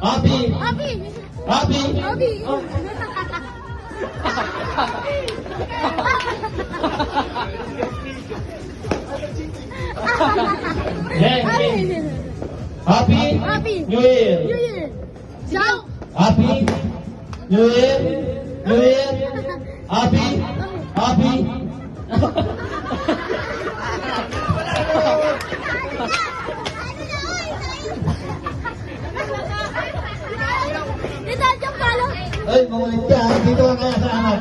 Happy. Happy. Happy New Year. Happy New Year. New Year. Happy. Ay, mamulit ka. Dito ka kaya sa anak.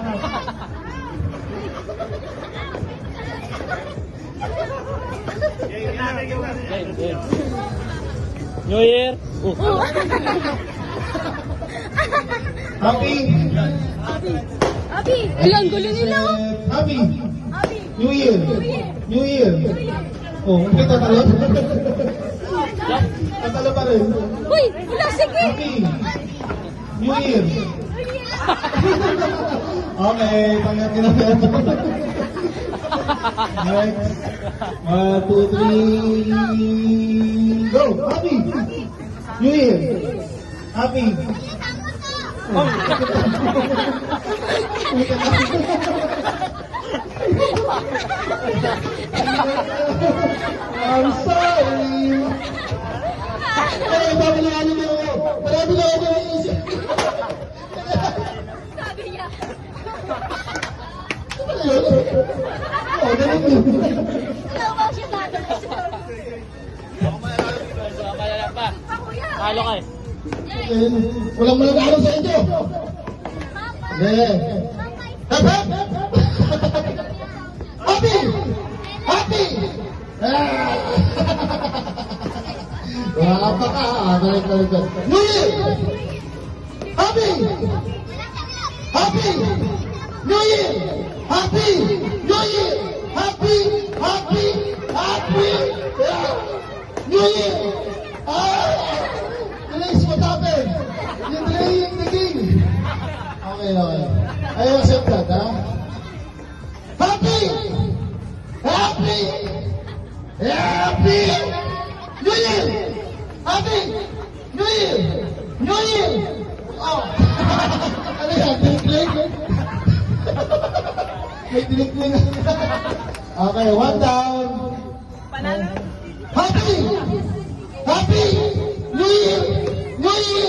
New Year. Happy. Ilang gulo nila. Happy. New Year. New Year. Oh, hindi tatalo. Tatalo pa rin. Uy, wala sige. Happy. New Year. Okay, tanggap ka na. Next. 1, 2, 3. Go! Happy! New Year! Happy! I'm sorry! Ay, babalaan niyo ako! Marami na ako naisip! Sabi niya. Oh, ganun yun. Tawa siya dati. Kaya pa. Halo ka eh. Walang malagaro sa inyo! Hindi! Hap, hap! Happy! Happy! Wala pa ka! Balik. New Year! Happy! Happy! New Year! Happy! New Year! Happy! New Year! Please, what happened? You're playing the game. Okay. I accept that, ha? Happy! New Year! Happy! New Year! Oh! Ano yan? Tinikling? May tinikling. Okay, 1 down. Happy! New Year! Happy!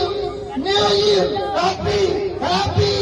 New Year! Happy! Happy!